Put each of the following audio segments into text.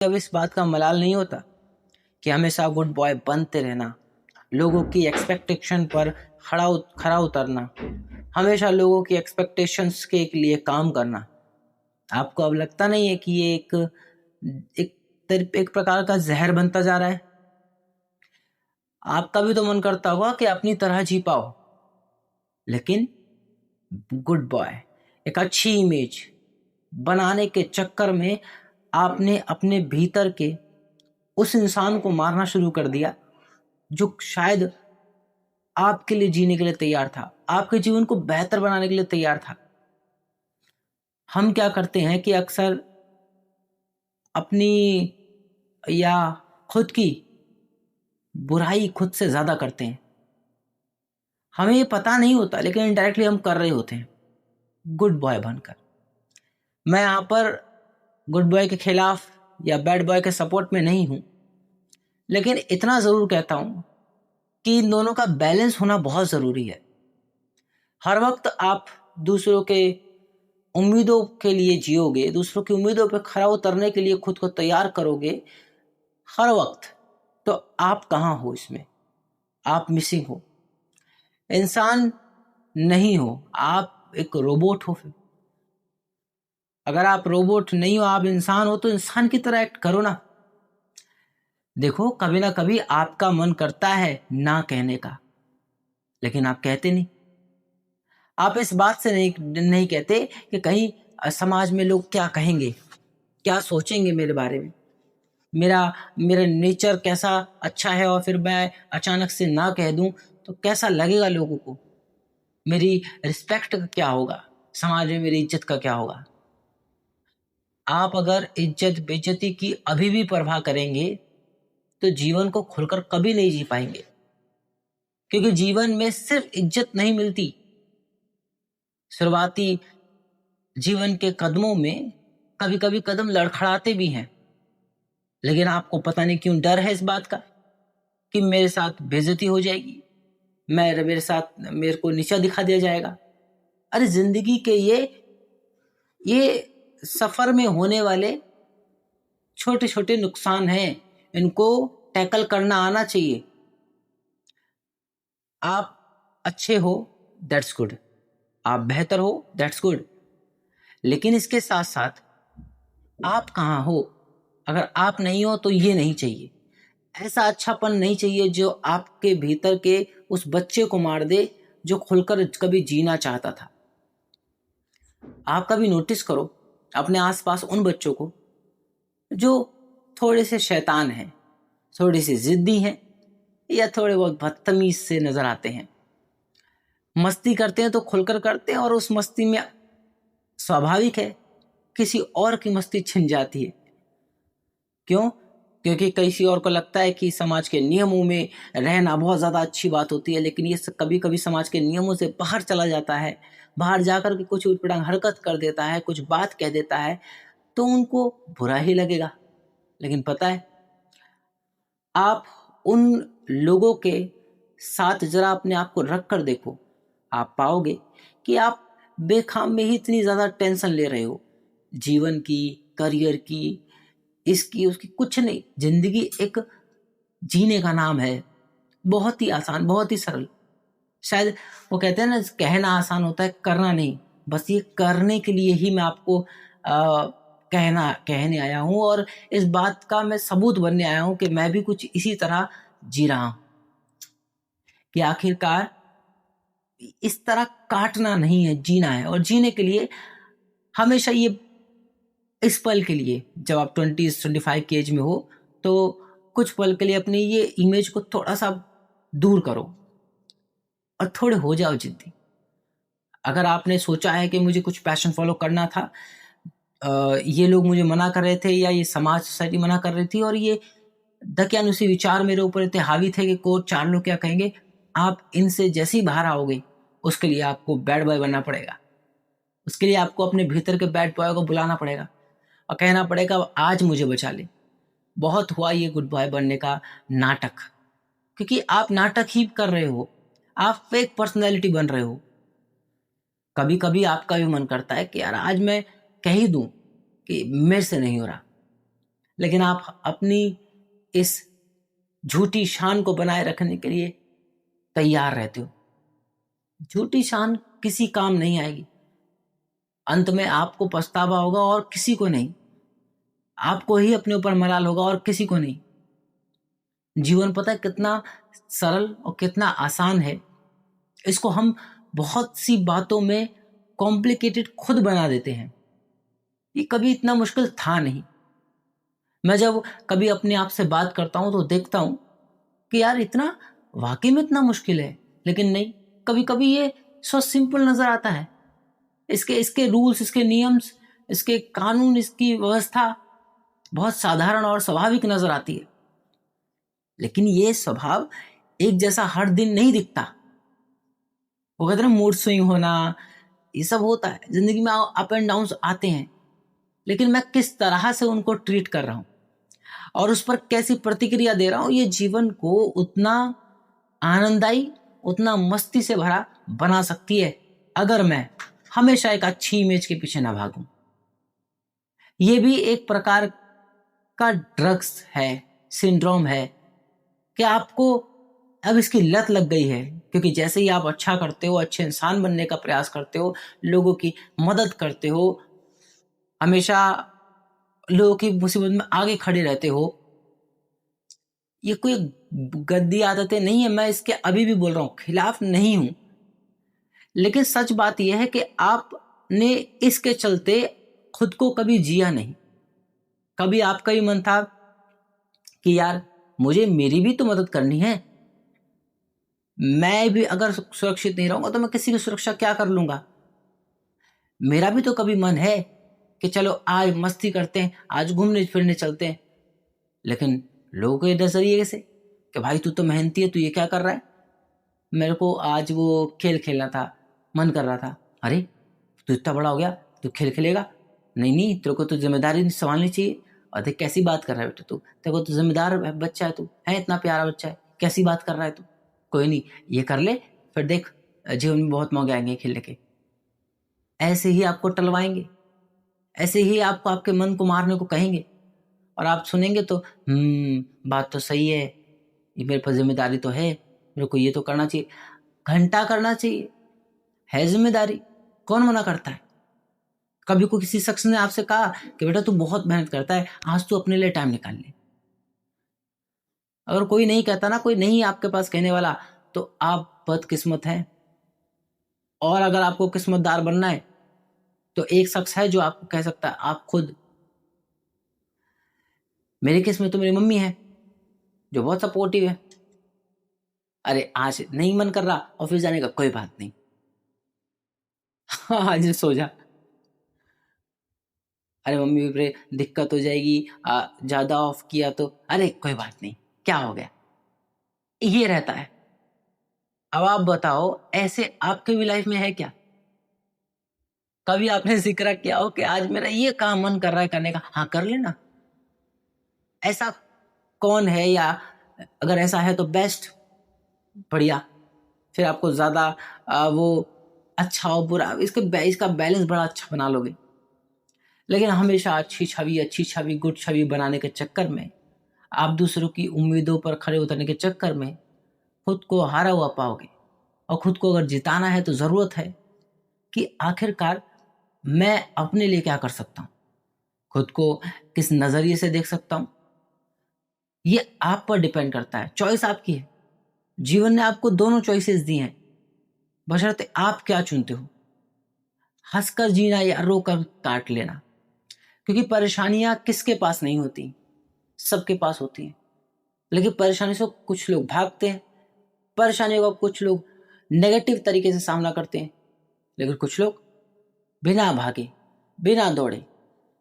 अब इस बात का मलाल नहीं होता कि हमेशा गुड बॉय बनते रहना, लोगों की एक्सपेक्टेशन पर खरा उतरना, हमेशा लोगों की एक्सपेक्टेशंस के लिए काम करना। आपको अब लगता नहीं है कि ये एक प्रकार का जहर बनता जा रहा है? आपका भी तो मन करता होगा कि अपनी तरह जी पाओ, लेकिन गुड बॉय, एक अच्छी इमेज बनाने के चक्कर में आपने अपने भीतर के उस इंसान को मारना शुरू कर दिया जो शायद आपके लिए जीने के लिए तैयार था, आपके जीवन को बेहतर बनाने के लिए तैयार था। हम क्या करते हैं कि अक्सर अपनी या खुद की बुराई खुद से ज्यादा करते हैं। हमें ये पता नहीं होता, लेकिन इनडायरेक्टली हम कर रहे होते हैं गुड बॉय बनकर। मैं यहाँ पर गुड बॉय के खिलाफ या बैड बॉय के सपोर्ट में नहीं हूं, लेकिन इतना जरूर कहता हूं कि इन दोनों का बैलेंस होना बहुत जरूरी है। हर वक्त आप दूसरों के उम्मीदों के लिए जियोगे, दूसरों की उम्मीदों पर खरा उतरने के लिए खुद को तैयार करोगे हर वक्त, तो आप कहाँ हो इसमें? आप मिसिंग हो, इंसान नहीं हो, आप एक रोबोट हो। फिर अगर आप रोबोट नहीं हो, आप इंसान हो, तो इंसान की तरह एक्ट करो ना। देखो, कभी ना कभी आपका मन करता है ना कहने का, लेकिन आप कहते नहीं। आप इस बात से नहीं कहते कि कहीं समाज में लोग क्या कहेंगे, क्या सोचेंगे मेरे बारे में, मेरा मेरा नेचर कैसा अच्छा है, और फिर मैं अचानक से ना कह दूं तो कैसा लगेगा लोगों को, मेरी रिस्पेक्ट का क्या होगा, समाज में मेरी इज्जत का क्या होगा। आप अगर इज्जत बेइज्जती की अभी भी परवाह करेंगे तो जीवन को खुलकर कभी नहीं जी पाएंगे, क्योंकि जीवन में सिर्फ इज्जत नहीं मिलती। शुरुआती जीवन के कदमों में कभी कभी कदम लड़खड़ाते भी हैं, लेकिन आपको पता नहीं क्यों डर है इस बात का कि मेरे साथ बेइज्जती हो जाएगी, मेरे को नीचा दिखा दिया जाएगा। अरे, जिंदगी के ये सफर में होने वाले छोटे छोटे नुकसान हैं, इनको टैकल करना आना चाहिए। आप अच्छे हो, दैट्स गुड, आप बेहतर हो, दैट्स गुड, लेकिन इसके साथ साथ आप कहाँ हो? अगर आप नहीं हो तो ये नहीं चाहिए, ऐसा अच्छापन नहीं चाहिए जो आपके भीतर के उस बच्चे को मार दे जो खुलकर कभी जीना चाहता था। आप कभी नोटिस करो अपने आसपास उन बच्चों को जो थोड़े से शैतान हैं, थोड़ी सी जिद्दी हैं, या थोड़े बहुत बदतमीज से नजर आते हैं। मस्ती करते हैं तो खुलकर करते हैं, और उस मस्ती में स्वाभाविक है किसी और की मस्ती छिन जाती है। क्यों? क्योंकि किसी और को लगता है कि समाज के नियमों में रहना बहुत ज़्यादा अच्छी बात होती है, लेकिन ये कभी कभी समाज के नियमों से बाहर चला जाता है, बाहर जाकर के कुछ उटपटांग हरकत कर देता है, कुछ बात कह देता है, तो उनको बुरा ही लगेगा। लेकिन पता है, आप उन लोगों के साथ जरा अपने आप को रख कर देखो, आप पाओगे कि आप बेखाम में ही इतनी ज़्यादा टेंशन ले रहे हो, जीवन की, करियर की, इसकी उसकी। कुछ नहीं, जिंदगी एक जीने का नाम है, बहुत ही आसान, बहुत ही सरल। शायद वो कहते हैं ना, कहना आसान होता है, करना नहीं। बस ये करने के लिए ही मैं आपको कहने आया हूं, और इस बात का मैं सबूत बनने आया हूं कि मैं भी कुछ इसी तरह जी रहा हूं, कि आखिरकार इस तरह काटना नहीं है, जीना है। और जीने के लिए हमेशा ये, इस पल के लिए, जब आप 20-25 की एज में हो, तो कुछ पल के लिए अपनी ये इमेज को थोड़ा सा दूर करो और थोड़े हो जाओ जिद्दी। अगर आपने सोचा है कि मुझे कुछ पैशन फॉलो करना था, ये लोग मुझे मना कर रहे थे, या ये समाज, सोसाइटी मना कर रही थी, और ये दकियानुसी विचार मेरे ऊपर इतने हावी थे कि को चार लोग क्या कहेंगे, आप इनसे जैसे ही बाहर आओगे, उसके लिए आपको बैड बॉय बनना पड़ेगा। उसके लिए आपको अपने भीतर के बैड बॉय को बुलाना पड़ेगा और कहना पड़ेगा, आज मुझे बचा ले, बहुत हुआ ये गुड बॉय बनने का नाटक। क्योंकि आप नाटक ही कर रहे हो, आप फेक पर्सनैलिटी बन रहे हो। कभी कभी आपका भी मन करता है कि यार आज मैं कह ही दूं कि मेरे से नहीं हो रहा, लेकिन आप अपनी इस झूठी शान को बनाए रखने के लिए तैयार रहते हो। झूठी शान किसी काम नहीं आएगी, अंत में आपको पछतावा होगा और किसी को नहीं। आपको ही अपने ऊपर मलाल होगा और किसी को नहीं। जीवन पता है कितना सरल और कितना आसान है, इसको हम बहुत सी बातों में कॉम्प्लिकेटेड खुद बना देते हैं। ये कभी इतना मुश्किल था नहीं। मैं जब कभी अपने आप से बात करता हूं तो देखता हूं कि यार इतना वाकई में इतना मुश्किल है, लेकिन नहीं, कभी कभी ये सो सिंपल नजर आता है। इसके इसके रूल्स, इसके नियम्स, इसके कानून, इसकी व्यवस्था बहुत साधारण और स्वाभाविक नजर आती है। लेकिन ये स्वभाव एक जैसा हर दिन नहीं दिखता। वो कहते हैं ना, मूड स्विंग होना, ये सब होता है जिंदगी में, अप एंड डाउन आते हैं। लेकिन मैं किस तरह से उनको ट्रीट कर रहा हूं और उस पर कैसी प्रतिक्रिया दे रहा हूं, ये जीवन को उतना आनंददायी, उतना मस्ती से भरा बना सकती है अगर मैं हमेशा एक अच्छी इमेज के पीछे ना भागूं। ये भी एक प्रकार का ड्रग्स है, सिंड्रोम है कि आपको अब इसकी लत लग गई है। क्योंकि जैसे ही आप अच्छा करते हो, अच्छे इंसान बनने का प्रयास करते हो, लोगों की मदद करते हो, हमेशा लोगों की मुसीबत में आगे खड़े रहते हो, ये कोई गंदी आदतें नहीं है। मैं इसके अभी भी बोल रहा हूं, खिलाफ नहीं हूं, लेकिन सच बात यह है कि आपने इसके चलते खुद को कभी जिया नहीं। कभी आपका ही मन था कि यार मुझे मेरी भी तो मदद करनी है, मैं भी अगर सुरक्षित नहीं रहूंगा तो मैं किसी की सुरक्षा क्या कर लूंगा। मेरा भी तो कभी मन है कि चलो आज मस्ती करते हैं, आज घूमने फिरने चलते हैं। लेकिन लोगों के नजरिए से कि भाई तू तो मेहनती है, तू ये क्या कर रहा है। मेरे को आज वो खेल खेलना था, मन कर रहा था। अरे तू इतना बड़ा हो गया, तू खेल खेलेगा? नहीं नहीं, तेरे को तो जिम्मेदारी संभालनी चाहिए। और देख कैसी बात कर रहा है बेटा तू, तेरे को तो जिम्मेदार बच्चा है, तू है इतना प्यारा बच्चा है, कैसी बात कर रहा है तू। कोई नहीं, ये कर ले, फिर देख जीवन में बहुत मौके आएंगे खेलने के। ऐसे ही आपको टलवाएंगे, ऐसे ही आपको आपके मन को मारने को कहेंगे, और आप सुनेंगे तो बात तो सही है, ये मेरे पर जिम्मेदारी तो है, मेरे को ये तो करना चाहिए। घंटा करना चाहिए, है जिम्मेदारी, कौन मना करता है। कभी को किसी शख्स ने आपसे कहा कि बेटा तू बहुत मेहनत करता है, आज तू अपने लिए टाइम निकाल ले। अगर कोई नहीं कहता ना, कोई नहीं आपके पास कहने वाला, तो आप बदकिस्मत हैं। और अगर आपको किस्मतदार बनना है तो एक शख्स है जो आपको कह सकता है, आप खुद। मेरे केस में तो मेरी मम्मी है जो बहुत सपोर्टिव है। अरे आज नहीं मन कर रहा ऑफिस जाने का, कोई बात नहीं, हाँ आज सो जा। अरे मम्मी रे दिक्कत हो जाएगी, ज्यादा ऑफ किया तो, अरे कोई बात नहीं, क्या हो गया। ये रहता है। अब आप बताओ, ऐसे आपके भी लाइफ में है क्या? कभी आपने जिक्र किया हो कि आज मेरा ये काम मन कर रहा है करने का, हाँ कर लेना। ऐसा कौन है? या अगर ऐसा है तो बेस्ट, बढ़िया, फिर आपको ज्यादा वो अच्छा और बुरा, इसका बैलेंस बड़ा अच्छा बना लोगे। लेकिन हमेशा अच्छी छवि गुड छवि बनाने के चक्कर में, आप दूसरों की उम्मीदों पर खड़े उतरने के चक्कर में खुद को हारा हुआ पाओगे। और खुद को अगर जिताना है तो जरूरत है कि आखिरकार मैं अपने लिए क्या कर सकता हूं, खुद को किस नजरिए से देख सकता हूं। ये आप पर डिपेंड करता है, चॉइस आपकी है। जीवन ने आपको दोनों चॉइसेस दी हैं, बशर्ते आप क्या चुनते हो। हंसकर जीना या रोकर काट लेना। क्योंकि परेशानियां किसके पास नहीं होती, सबके पास होती हैं। लेकिन परेशानी से कुछ लोग भागते हैं, परेशानियों का कुछ लोग नेगेटिव तरीके से सामना करते हैं, लेकिन कुछ लोग बिना भागे, बिना दौड़े,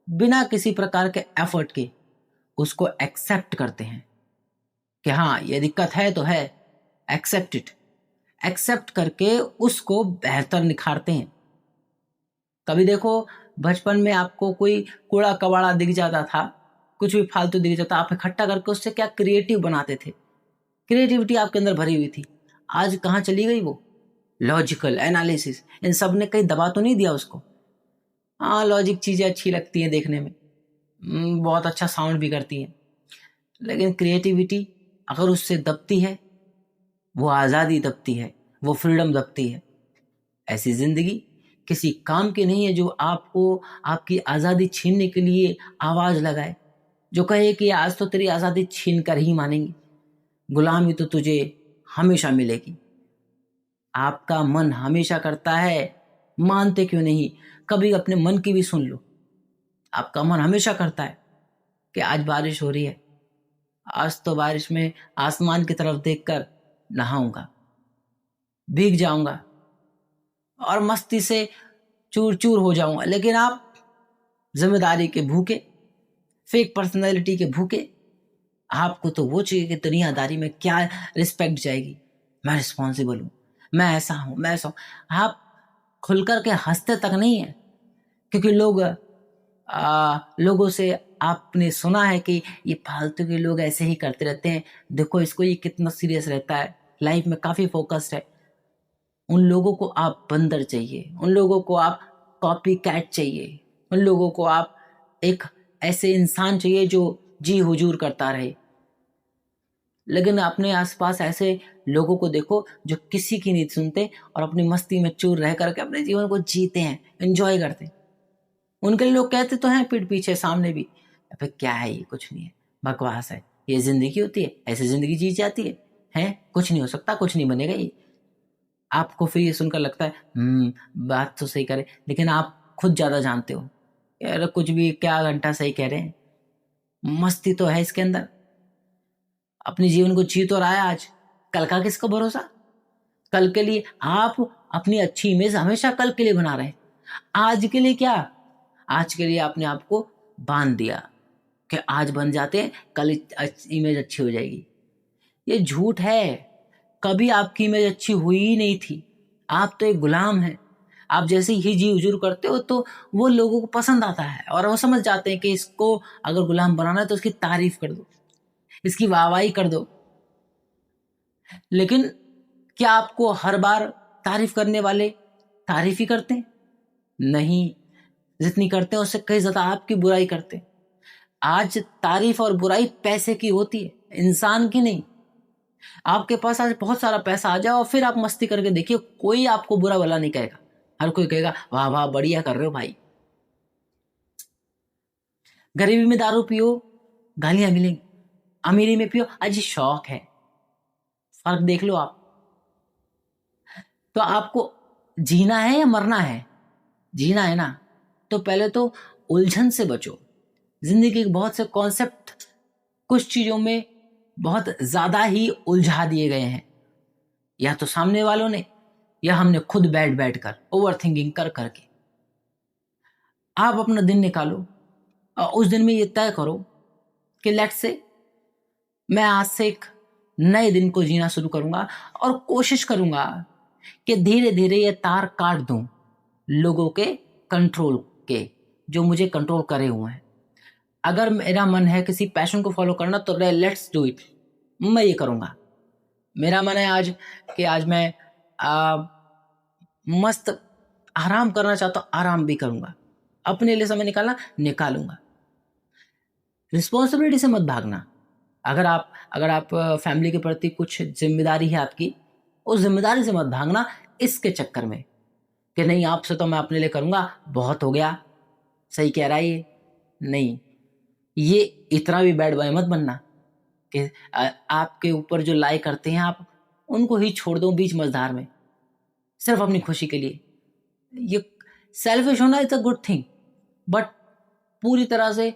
बिना किसी प्रकार के एफर्ट के उसको एक्सेप्ट करते हैं कि हाँ ये दिक्कत है तो है, एक्सेप्ट इट। एक्सेप्ट करके उसको बेहतर निखारते हैं। कभी देखो, बचपन में आपको कोई कूड़ा कबाड़ा दिख जाता था, कुछ भी फालतू दिख जाता, आप इकट्ठा करके उससे क्या क्रिएटिव बनाते थे। क्रिएटिविटी आपके अंदर भरी हुई थी। आज कहाँ चली गई वो लॉजिकल एनालिसिस? इन सब ने कहीं दबा तो नहीं दिया उसको? हाँ लॉजिक चीजें अच्छी लगती हैं देखने में, बहुत अच्छा साउंड भी करती है, लेकिन क्रिएटिविटी अगर उससे दबती है, वो आज़ादी दबती है, वो फ्रीडम दबती है। ऐसी ज़िंदगी किसी काम की नहीं है जो आपको आपकी आज़ादी छीनने के लिए आवाज़ लगाए, जो कहे कि आज तो तेरी आज़ादी छीन कर ही मानेंगे, गुलामी तो तुझे हमेशा मिलेगी। आपका मन हमेशा करता है, मानते क्यों नहीं? कभी अपने मन की भी सुन लो। आपका मन हमेशा करता है कि आज बारिश हो रही है, आज तो बारिश में आसमान की तरफ देखकर नहाऊंगा, भीग जाऊंगा और मस्ती से चूर चूर हो जाऊंगा। लेकिन आप जिम्मेदारी के भूखे, फेक पर्सनैलिटी के भूखे, आपको तो वो चाहिए कि दुनियादारी में क्या रिस्पेक्ट जाएगी, मैं रिस्पॉन्सिबल हूँ, मैं ऐसा हूँ, मैं ऐसा हूँ। आप खुलकर के हंसते तक नहीं है, क्योंकि लोगों से आपने सुना है कि ये फालतू के लोग ऐसे ही करते रहते हैं, देखो इसको, ये कितना सीरियस रहता है, लाइफ में काफ़ी फोकस्ड है। उन लोगों को आप बंदर चाहिए, उन लोगों को आप कॉपी कैट चाहिए, उन लोगों को आप एक ऐसे इंसान चाहिए जो जी हुजूर करता रहे। लेकिन अपने आसपास ऐसे लोगों को देखो जो किसी की नहीं सुनते और अपनी मस्ती में चूर रह करके अपने जीवन को जीते हैं, एंजॉय करते हैं। उनके लिए लोग कहते तो हैं पीठ पीछे सामने भी, अबे क्या है ये, कुछ नहीं है, बकवास है, ये जिंदगी होती है, ऐसे जिंदगी जी जाती है, हैं कुछ नहीं हो सकता, कुछ नहीं बनेगा ये। आपको फिर ये सुनकर लगता है बात तो सही करे, लेकिन आप खुद ज्यादा जानते हो यार, कुछ भी क्या घंटा सही कह रहे हैं, मस्ती तो है इसके अंदर, अपने जीवन को जी तो रहा है आज, कल का किसको भरोसा? कल के लिए आप अपनी अच्छी इमेज हमेशा कल के लिए बना रहे हैं, आज के लिए क्या? आज के लिए आपने आपको बांध दिया कि आज बन जाते हैं, कल इमेज अच्छी हो जाएगी। ये झूठ है, कभी आपकी इमेज अच्छी हुई ही नहीं थी। आप तो एक गुलाम हैं। आप जैसे ही जी हुजूर करते हो तो वो लोगों को पसंद आता है और वो समझ जाते हैं कि इसको अगर गुलाम बनाना है तो उसकी तारीफ कर दो, इसकी वाहवाही कर दो। लेकिन क्या आपको हर बार तारीफ करने वाले तारीफ ही करते हैं? नहीं, जितनी करते हैं उससे कहीं ज्यादा आपकी बुराई करते हैं। आज तारीफ और बुराई पैसे की होती है, इंसान की नहीं। आपके पास आज बहुत सारा पैसा आ जाए और फिर आप मस्ती करके देखिए, कोई आपको बुरा भला नहीं कहेगा, हर कोई कहेगा वाह वाह बढ़िया कर रहे हो भाई। गरीबी में दारू पियो, गालियां मिलेंगी, अमीरी में पियो, आज ये शौक है, फर्क देख लो आप। तो आपको जीना है या मरना है? जीना है ना, तो पहले तो उलझन से बचो। जिंदगी के बहुत से कॉन्सेप्ट कुछ चीजों में बहुत ज्यादा ही उलझा दिए गए हैं, या तो सामने वालों ने या हमने खुद बैठ बैठ कर ओवर थिंकिंग कर करके। आप अपना दिन निकालो और उस दिन में ये तय करो कि लेट्स से मैं आज से एक नए दिन को जीना शुरू करूंगा और कोशिश करूंगा कि धीरे धीरे ये तार काट दूं लोगों के कंट्रोल के, जो मुझे कंट्रोल करे हुए हैं। अगर मेरा मन है किसी पैशन को फॉलो करना तो लेट्स डू इट, मैं ये करूंगा। मेरा मन है आज कि आज मैं मस्त आराम करना चाहता हूँ, आराम भी करूंगा, अपने लिए समय निकालना निकालूंगा। रिस्पॉन्सिबिलिटी से मत भागना। अगर आप फैमिली के प्रति कुछ जिम्मेदारी है आपकी, उस जिम्मेदारी से मत भागना इसके चक्कर में कि नहीं आपसे तो मैं अपने लिए करूंगा, बहुत हो गया, सही कह रहा है ये। नहीं, ये इतना भी बैड बॉय मत बनना कि आपके ऊपर जो लाई करते हैं आप उनको ही छोड़ दो बीच मझधार में, सिर्फ अपनी खुशी के लिए। ये सेल्फिश होना is a good thing, but पूरी तरह से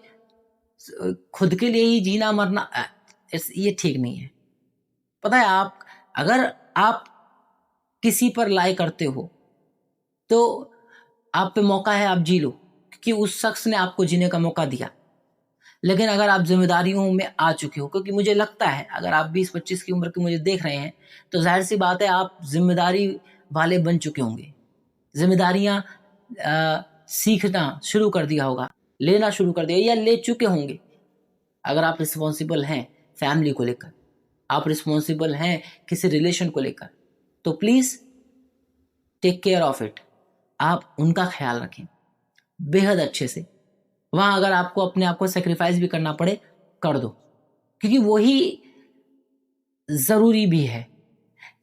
खुद के लिए ही जीना मरना ये ठीक नहीं है। पता है, अगर आप किसी पर लाई करते हो तो आप पे मौका है, आप जी लो, क्योंकि उस शख्स ने आपको जीने का मौका दिया। लेकिन अगर आप जिम्मेदारियों में आ चुके हो, क्योंकि मुझे लगता है अगर आप 20-25 की उम्र के मुझे देख रहे हैं तो जाहिर सी बात है आप जिम्मेदारी वाले बन चुके होंगे, जिम्मेदारियां सीखना शुरू कर दिया होगा, लेना शुरू कर दिया या ले चुके होंगे। अगर आप रिस्पॉन्सिबल हैं फैमिली को लेकर, आप रिस्पॉन्सिबल हैं किसी रिलेशन को लेकर, तो please take care of it. आप उनका ख्याल रखें बेहद अच्छे से, वहां अगर आपको अपने आप को सेक्रीफाइस भी करना पड़े कर दो, क्योंकि वही जरूरी भी है।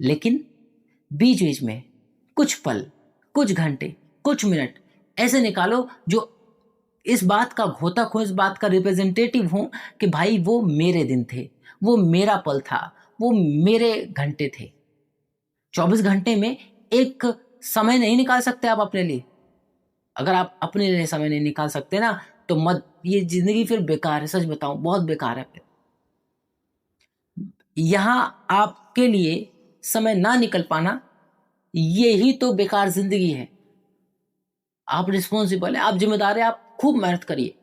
लेकिन बीच बीच में कुछ पल, कुछ घंटे, कुछ मिनट ऐसे निकालो जो इस बात का घोतक हो, इस बात का रिप्रेजेंटेटिव हो कि भाई वो मेरे दिन थे, वो मेरा पल था, वो मेरे घंटे थे। 24 घंटे में एक समय नहीं निकाल सकते आप अपने लिए। अगर आप अपने लिए समय नहीं निकाल सकते ना, तो मत, ये जिंदगी फिर बेकार है, सच बताऊं बहुत बेकार है फिर। यहां आपके लिए समय ना निकल पाना, ये ही तो बेकार जिंदगी है। आप रिस्पॉन्सिबल है, आप जिम्मेदार है, आप खूब मेहनत करिए,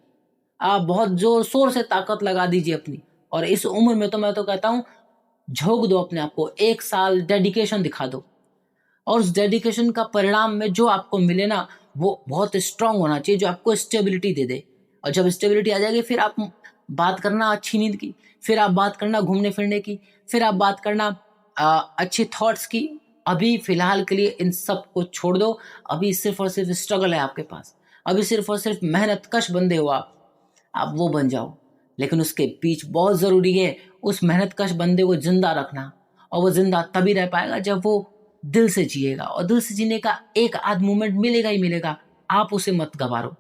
आप बहुत जोर शोर से ताकत लगा दीजिए अपनी। और इस उम्र में तो मैं तो कहता हूं झोंक दो अपने आप को, 1 साल डेडिकेशन दिखा दो, और उस डेडिकेशन का परिणाम में जो आपको मिले ना, वो बहुत स्ट्रांग होना चाहिए, जो आपको स्टेबिलिटी दे दे। और जब स्टेबिलिटी आ जाएगी, फिर आप बात करना अच्छी नींद की, फिर आप बात करना घूमने फिरने की, फिर आप बात करना अच्छे थॉट्स की। अभी फिलहाल के लिए इन सब को छोड़ दो। अभी सिर्फ और सिर्फ स्ट्रगल है आपके पास, अभी सिर्फ और सिर्फ मेहनत कश बंदे हो आप वो बन जाओ। लेकिन उसके बीच बहुत ज़रूरी है उस मेहनत कश बंदे को जिंदा रखना, और वो जिंदा तभी रह पाएगा जब वो दिल से जिएगा, और दिल से जीने का एक आध मोमेंट मिलेगा ही मिलेगा, आप उसे मत गवारो।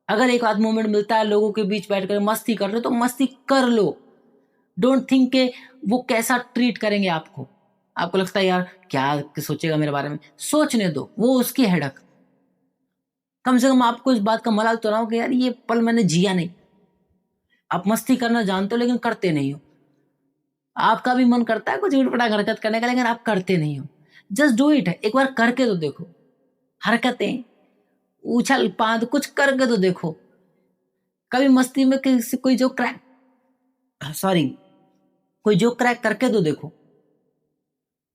अगर एक आध मोमेंट मिलता है लोगों के बीच बैठकर मस्ती कर रहे हो, तो मस्ती कर लो। डोंट थिंक के वो कैसा ट्रीट करेंगे आपको। आपको लगता है यार क्या सोचेगा मेरे बारे में, सोचने दो, वो उसकी हेडक। कम से कम आपको इस बात का मलाल तो ना हो कि यार ये पल मैंने जिया नहीं। आप मस्ती करना जानते हो लेकिन करते नहीं हो। आपका भी मन करता है कुछ उटपटांग हरकत करने का, लेकिन आप करते नहीं हो। जस्ट डू इट, एक बार करके तो देखो। हरकतें, उछल पाद, कुछ करके तो देखो। कभी मस्ती में किसी कोई जो क्रैक, सॉरी, कोई जो क्रैक करके तो देखो,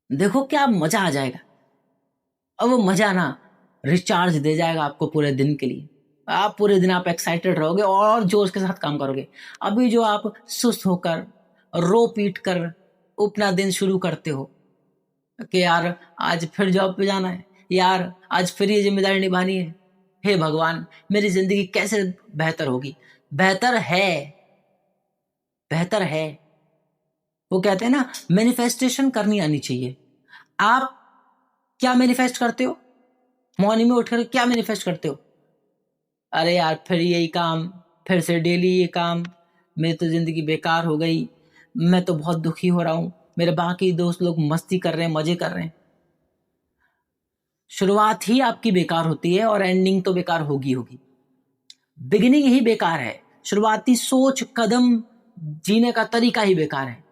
देखो क्या मजा आ जाएगा। और वो मजा ना रिचार्ज दे जाएगा आपको पूरे दिन के लिए। आप पूरे दिन आप एक्साइटेड रहोगे और जोश के साथ काम करोगे। अभी जो आप सुस्त होकर रो पीट कर अपना दिन शुरू करते हो कि यार आज फिर जॉब पे जाना है, यार आज फिर ये जिम्मेदारी निभानी है, हे भगवान मेरी जिंदगी कैसे बेहतर होगी। बेहतर है, बेहतर है। वो कहते हैं ना मैनिफेस्टेशन करनी आनी चाहिए। आप क्या मैनिफेस्ट करते हो? मॉर्निंग में उठकर क्या मैनिफेस्ट करते हो? अरे यार फिर यही काम, फिर से डेली ये काम, मेरी तो जिंदगी बेकार हो गई, मैं तो बहुत दुखी हो रहा हूं, मेरे बाकी दोस्त लोग मस्ती कर रहे हैं, मजे कर रहे हैं। शुरुआत ही आपकी बेकार होती है और एंडिंग तो बेकार होगी होगी। बिगिनिंग ही बेकार है, शुरुआती सोच, कदम, जीने का तरीका ही बेकार है।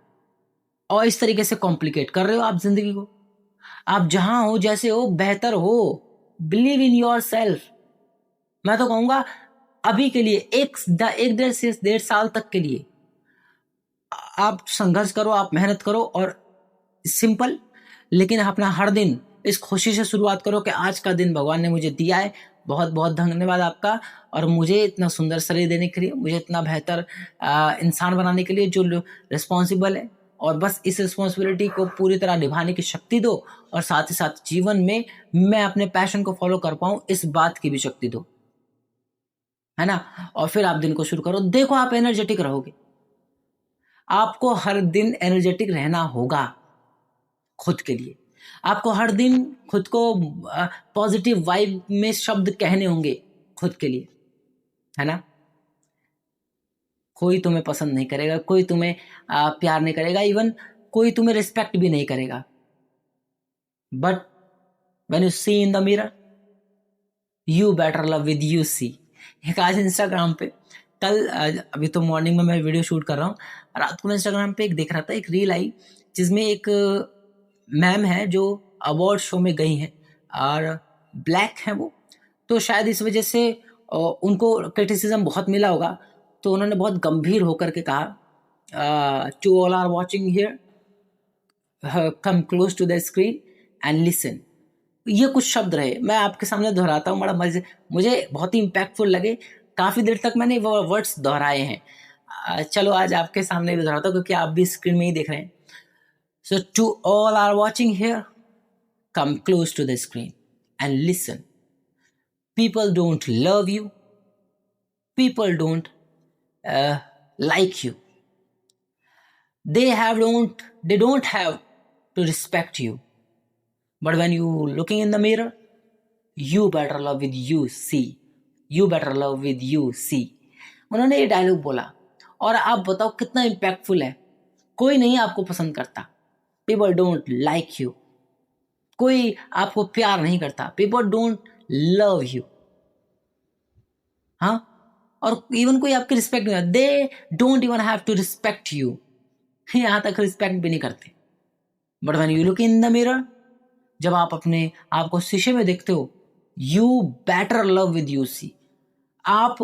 और इस तरीके से कॉम्प्लिकेट कर रहे हो आप जिंदगी को। आप जहां हो, जैसे हो, बेहतर हो। Believe in your self. मैं तो कहूंगा अभी के लिए एक 1.5 से 1.5 साल तक के लिए आप संघर्ष करो, आप मेहनत करो, और सिंपल, लेकिन अपना हर दिन इस खुशी से शुरुआत करो कि आज का दिन भगवान ने मुझे दिया है, बहुत बहुत धन्यवाद आपका। और मुझे इतना सुंदर शरीर देने के लिए, मुझे इतना बेहतर इंसान बनाने के लिए जो रिस्पॉन्सिबल है, और बस इस रिस्पॉन्सिबिलिटी को पूरी तरह निभाने की शक्ति दो। और साथ ही साथ जीवन में मैं अपने पैशन को फॉलो कर पाऊं, इस बात की भी शक्ति दो, है ना। और फिर आप दिन को शुरू करो, देखो आप एनर्जेटिक रहोगे। आपको हर दिन एनर्जेटिक रहना होगा खुद के लिए। आपको हर दिन खुद को पॉजिटिव वाइब में शब्द कहने होंगे खुद के लिए, है ना। कोई तुम्हें पसंद नहीं करेगा, कोई तुम्हें प्यार नहीं करेगा, इवन कोई तुम्हें रिस्पेक्ट भी नहीं करेगा। But when you see in the mirror, you better love with you see. एक आज इंस्टाग्राम पे, कल अभी तो मॉर्निंग में मैं वीडियो शूट कर रहा हूँ, रात को मैं इंस्टाग्राम पे एक देख रहा था, एक रील आई जिसमें एक मैम है जो अवार्ड शो में गई हैं, और ब्लैक है वो, तो शायद इस वजह से उनको क्रिटिसिज्म बहुत मिला होगा। तो उन्होंने बहुत गंभीर होकर के कहा, to all are watching here, come close to the screen and listen. ये कुछ शब्द रहे, मैं आपके सामने दोहराता हूँ, बड़ा मुझे बहुत ही इम्पैक्टफुल लगे। काफ़ी देर तक मैंने वो वर्ड्स दोहराए हैं, चलो आज आपके सामने भी दोहराता हूँ क्योंकि आप भी स्क्रीन में ही देख रहे हैं। So to all are watching here, come close to the screen and listen. People don't love you, people don't like you. They don't have to respect you. But when you looking in the mirror, you better love with you see. You better love with you see. उन्होंने ये dialogue बोला और आप बताओ कितना impactful है. कोई नहीं आपको पसंद करता. People don't like you. कोई आपको प्यार नहीं करता. People don't love you. हाँ, और इवन कोई आपकी रिस्पेक्ट नहीं करता. They don't even have to respect you. यहाँ तक रिस्पेक्ट भी नहीं करते. But when you look in the mirror, जब आप अपने आप को शीशे में देखते हो, you better love with you see. आप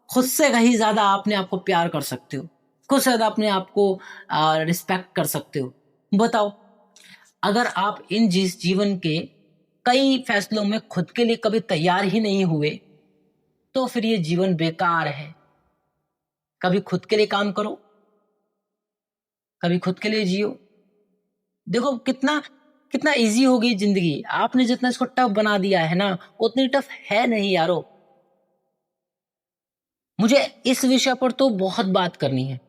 खुद से कहीं ज्यादा अपने आप को प्यार कर सकते हो, खुद से ज्यादा अपने आप को रिस्पेक्ट कर सकते हो. बताओ, अगर आप इन जीवन के कई फैसलों में खुद के लिए कभी तैयार ही नहीं हुए तो फिर ये जीवन बेकार है. कभी खुद के लिए काम करो, कभी खुद के लिए जियो. देखो कितना इजी हो गई जिंदगी. आपने जितना इसको टफ बना दिया है ना, उतनी टफ है नहीं यारो. मुझे इस विषय पर तो बहुत बात करनी है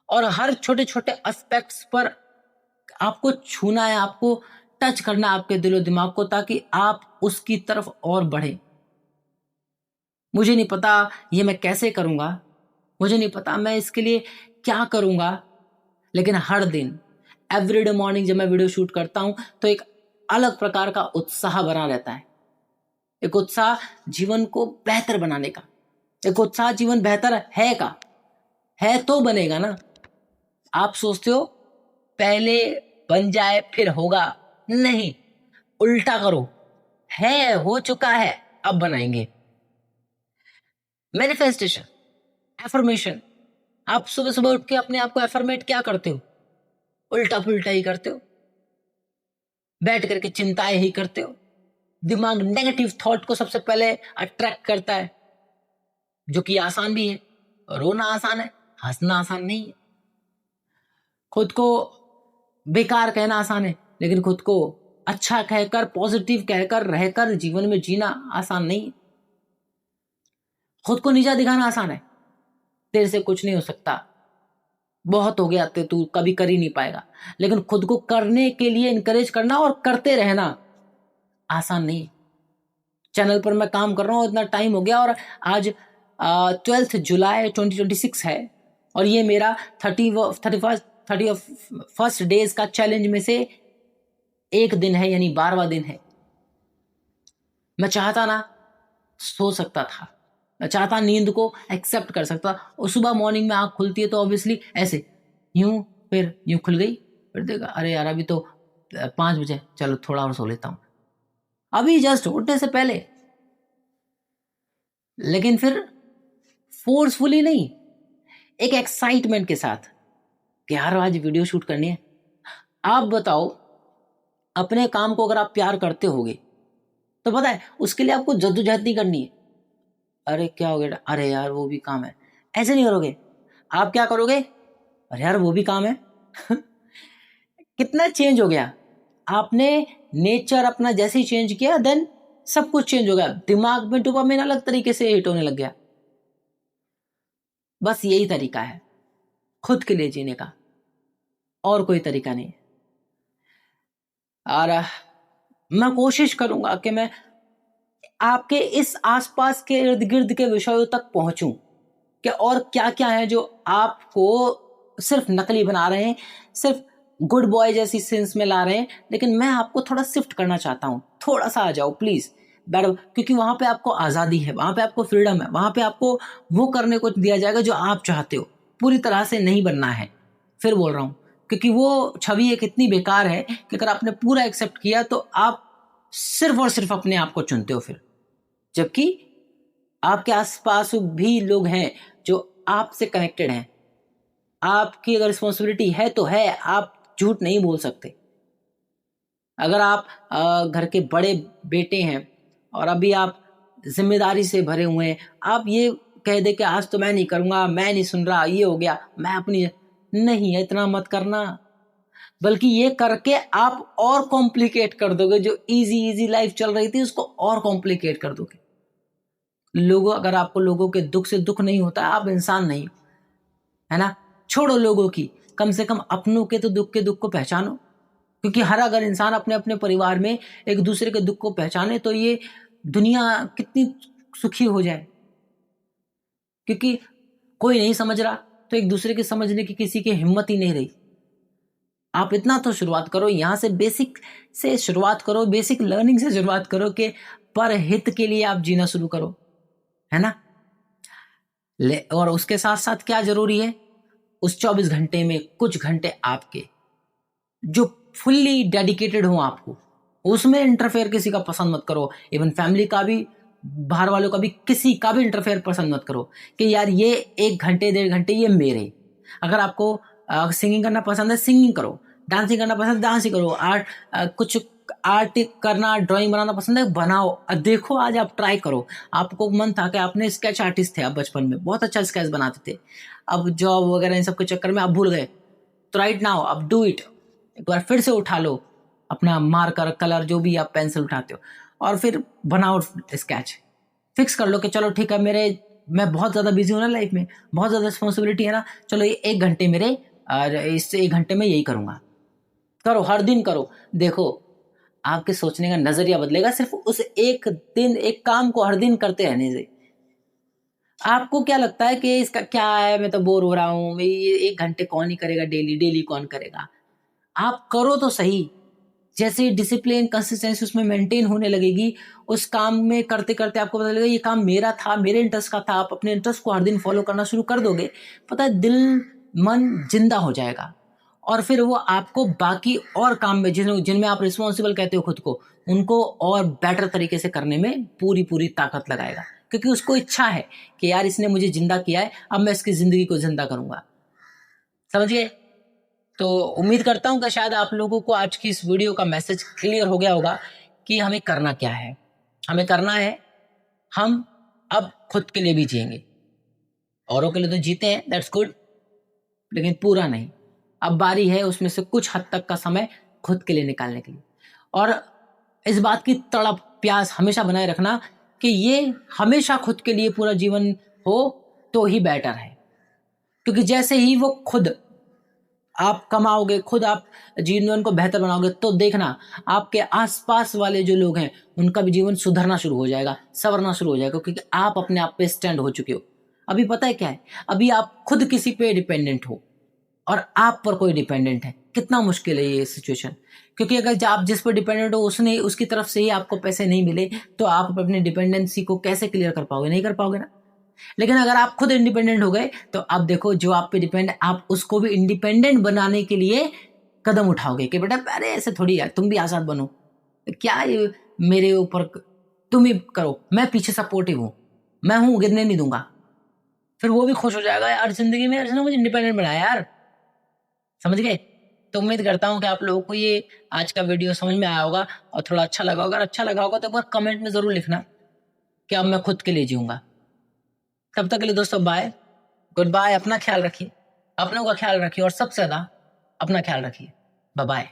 और हर छोटे छोटे एस्पेक्ट्स पर आपको छूना है, आपको टच करना है आपके दिलो दिमाग को, ताकि आप उसकी तरफ और बढ़े. मुझे नहीं पता ये मैं कैसे करूंगा, मुझे नहीं पता मैं इसके लिए क्या करूंगा, लेकिन हर दिन एवरीडे मॉर्निंग जब मैं वीडियो शूट करता हूं तो एक अलग प्रकार का उत्साह बना रहता है. एक उत्साह जीवन को बेहतर बनाने का. एक उत्साह जीवन बेहतर है तो बनेगा ना. आप सोचते हो पहले बन जाए फिर होगा, नहीं, उल्टा करो. है, हो चुका है, अब बनाएंगे. Manifestation, affirmation. आप सुबह सुबह उठ के अपने आप को एफर्मेट क्या करते हो? उल्टा पुल्टा ही करते हो, बैठ करके चिंताएं ही करते हो. दिमाग नेगेटिव थॉट को सबसे पहले अट्रैक्ट करता है, जो कि आसान भी है. रोना आसान है, हंसना आसान नहीं है. खुद को बेकार कहना आसान है, लेकिन खुद को अच्छा कहकर, पॉजिटिव कहकर रहकर जीवन में जीना आसान नहीं है. खुद को नीचा दिखाना आसान है, तेरे से कुछ नहीं हो सकता, बहुत हो गया, तू कभी कर ही नहीं पाएगा. लेकिन खुद को करने के लिए इनकरेज करना और करते रहना आसान नहीं. चैनल पर मैं काम कर रहा हूँ, इतना टाइम हो गया और आज 12 जुलाई 2026 है और ये मेरा 31 डेज का चैलेंज में से एक दिन है, यानी 12वां दिन है. मैं चाहता ना सो सकता था, मैं चाहता नींद को एक्सेप्ट कर सकता. और सुबह मॉर्निंग में आँख खुलती है तो ऑब्वियसली ऐसे यूं, फिर यूं खुल गई, फिर देखा अरे यार अभी तो 5 बजे, चलो थोड़ा और सो लेता हूं, अभी जस्ट उठने से पहले. लेकिन फिर फोर्सफुली नहीं, एक एक्साइटमेंट के साथ कि यार आज वीडियो शूट करनी है. आप बताओ, अपने काम को अगर आप प्यार करते होगे तो पता है उसके लिए आपको जद्दोजहद नहीं करनी है. अरे क्या हो गया, अरे यार वो भी काम है, ऐसे नहीं करोगे. आप क्या करोगे, अरे यार वो भी काम है. कितना चेंज हो गया. आपने नेचर अपना जैसे ही चेंज किया, देन सब कुछ चेंज हो गया. दिमाग में डोपामिन अलग तरीके से हिट होने लग गया. बस यही तरीका है खुद के लिए जीने का, और कोई तरीका नहीं. और मैं कोशिश करूंगा कि मैं आपके इस आसपास के इर्द गिर्द के विषयों तक पहुंचूं कि और क्या क्या है जो आपको सिर्फ नकली बना रहे हैं, सिर्फ गुड बॉय जैसी सेंस में ला रहे हैं. लेकिन मैं आपको थोड़ा शिफ्ट करना चाहता हूं. थोड़ा सा आ जाओ प्लीज, बैठो, क्योंकि वहां पे आपको आज़ादी है, वहां पे आपको फ्रीडम है, वहां पे आपको वो करने को दिया जाएगा जो आप चाहते हो. पूरी तरह से नहीं बनना है, फिर बोल रहा हूं, क्योंकि वो छवि एक इतनी बेकार है कि अगर आपने पूरा एक्सेप्ट किया तो आप सिर्फ और सिर्फ अपने आप को चुनते हो फिर. जबकि आपके आसपास भी लोग हैं जो आपसे कनेक्टेड हैं. आपकी अगर रिस्पॉन्सिबिलिटी है तो है, आप झूठ नहीं बोल सकते. अगर आप घर के बड़े बेटे हैं और अभी आप जिम्मेदारी से भरे हुए हैं, आप ये कह दे कि आज तो मैं नहीं करूंगा, मैं नहीं सुन रहा, ये हो गया, मैं अपनी, नहीं, इतना मत करना. बल्कि ये करके आप और कॉम्प्लिकेट कर दोगे. जो इजी लाइफ चल रही थी उसको और कॉम्प्लिकेट कर दोगे. लोगों, अगर आपको लोगों के दुख से दुख नहीं होता, आप इंसान नहीं, है ना। छोड़ो लोगों की, कम से कम अपनों के तो दुख को पहचानो। क्योंकि हर अगर इंसान अपने अपने परिवार में एक दूसरे के दुख को पहचाने तो ये दुनिया कितनी सुखी हो जाए। क्योंकि कोई नहीं समझ रहा तो एक दूसरे के समझने की किसी की हिम्मत ही नहीं रही। आप इतना तो शुरुआत करो, यहाँ से बेसिक से शुरुआत करो, बेसिक लर्निंग से शुरुआत करो कि पर हित के लिए आप जीना शुरू करो, है ना। और उसके साथ साथ क्या जरूरी है, उस 24 घंटे में कुछ घंटे आपके जो फुल्ली डेडिकेटेड हो आपको, उसमें इंटरफेयर किसी का पसंद मत करो। इवन फैमिली का भी, बाहर वालों का भी, किसी का भी इंटरफेयर पसंद मत करो कि यार ये 1 घंटे 1.5 घंटे ये मेरे। अगर आपको सिंगिंग करना पसंद है सिंगिंग करो, डांसिंग करना पसंद है डांसिंग करो, कुछ आर्ट करना, ड्राइंग बनाना पसंद है बनाओ। देखो आज आप ट्राई करो, आपको मन था कि आपने स्केच आर्टिस्ट थे, आप बचपन में बहुत अच्छा स्केच बनाते थे, अब जॉब वगैरह इन सब के चक्कर में आप भूल गए, तो राइट नाउ अब डू इट। एक बार फिर से उठा लो अपना मार्कर, कलर, जो भी आप पेंसिल उठाते हो, और फिर बनाओ स्केच। फिक्स कर लो कि चलो ठीक है, मैं बहुत ज़्यादा बिजी हूँ ना लाइफ में, बहुत ज़्यादा रिस्पॉन्सिबिलिटी है ना, चलो ये 1 घंटे मेरे, और इस 1 घंटे में यही करूँगा। करो, हर दिन करो। देखो आपके सोचने का नजरिया बदलेगा सिर्फ उस एक दिन, एक काम को हर दिन करते रहने से। आपको क्या लगता है कि इसका क्या है, मैं तो बोर हो रहा हूँ, ये 1 घंटे कौन ही करेगा, डेली डेली कौन करेगा। आप करो तो सही। जैसे डिसिप्लिन, कंसिस्टेंसी उसमें मेंटेन होने लगेगी, उस काम में करते करते आपको पता लगेगा ये काम मेरा था, मेरे इंटरेस्ट का था। आप अपने इंटरेस्ट को हर दिन फॉलो करना शुरू कर दोगे, पता है दिल मन जिंदा हो जाएगा। और फिर वो आपको बाकी और काम में जिनमें आप रिस्पॉन्सिबल कहते हो खुद को, उनको और बेटर तरीके से करने में पूरी पूरी ताकत लगाएगा। क्योंकि उसको इच्छा है कि यार इसने मुझे जिंदा किया है, अब मैं इसकी जिंदगी को जिंदा करूंगा। समझ गए। तो उम्मीद करता हूं कि शायद आप लोगों को आज की इस वीडियो का मैसेज क्लियर हो गया होगा कि हमें करना क्या है। हमें करना है, हम अब खुद के लिए भी जिएंगे। औरों के लिए तो जीते हैं, दैट्स गुड, लेकिन पूरा नहीं। अब बारी है उसमें से कुछ हद तक का समय खुद के लिए निकालने के लिए। और इस बात की तड़प प्यास हमेशा बनाए रखना कि ये हमेशा खुद के लिए पूरा जीवन हो तो ही बेटर है। क्योंकि जैसे ही वो खुद आप कमाओगे, खुद आप जीवन को बेहतर बनाओगे, तो देखना आपके आसपास वाले जो लोग हैं उनका भी जीवन सुधरना शुरू हो जाएगा, संवरना शुरू हो जाएगा। क्योंकि आप अपने आप पे स्टैंड हो चुके हो। अभी पता है क्या है, अभी आप खुद किसी पे डिपेंडेंट हो और आप पर कोई डिपेंडेंट है। कितना मुश्किल है ये सिचुएशन। क्योंकि अगर आप जिस पर डिपेंडेंट हो उसने, उसकी तरफ से ही आपको पैसे नहीं मिले, तो आप अपनी डिपेंडेंसी को कैसे क्लियर कर पाओगे, नहीं कर पाओगे ना। लेकिन अगर आप खुद इंडिपेंडेंट हो गए तो आप देखो जो आप पे डिपेंड, आप उसको भी इंडिपेंडेंट बनाने के लिए कदम उठाओगे कि बेटा अरे ऐसे थोड़ी यार, तुम भी आजाद बनो, क्या ये मेरे ऊपर, तुम ही करो, मैं पीछे सपोर्टिव हूँ, मैं हूँ, गिरने नहीं दूंगा। फिर वो भी खुश हो जाएगा, यार जिंदगी में यार मुझे इंडिपेंडेंट बनाया यार। समझ गए। तो उम्मीद करता हूँ कि आप लोगों को ये आज का वीडियो समझ में आया होगा और थोड़ा अच्छा लगा होगा। अगर अच्छा लगा होगा तो एक बार कमेंट में जरूर लिखना कि अब मैं खुद के लिए जीऊंगा। तब तक के लिए दोस्तों बाय, गुड बाय। अपना ख्याल रखिए, अपनों का ख्याल रखिए, और सबसे ज्यादा अपना ख्याल रखिए। Bye bye.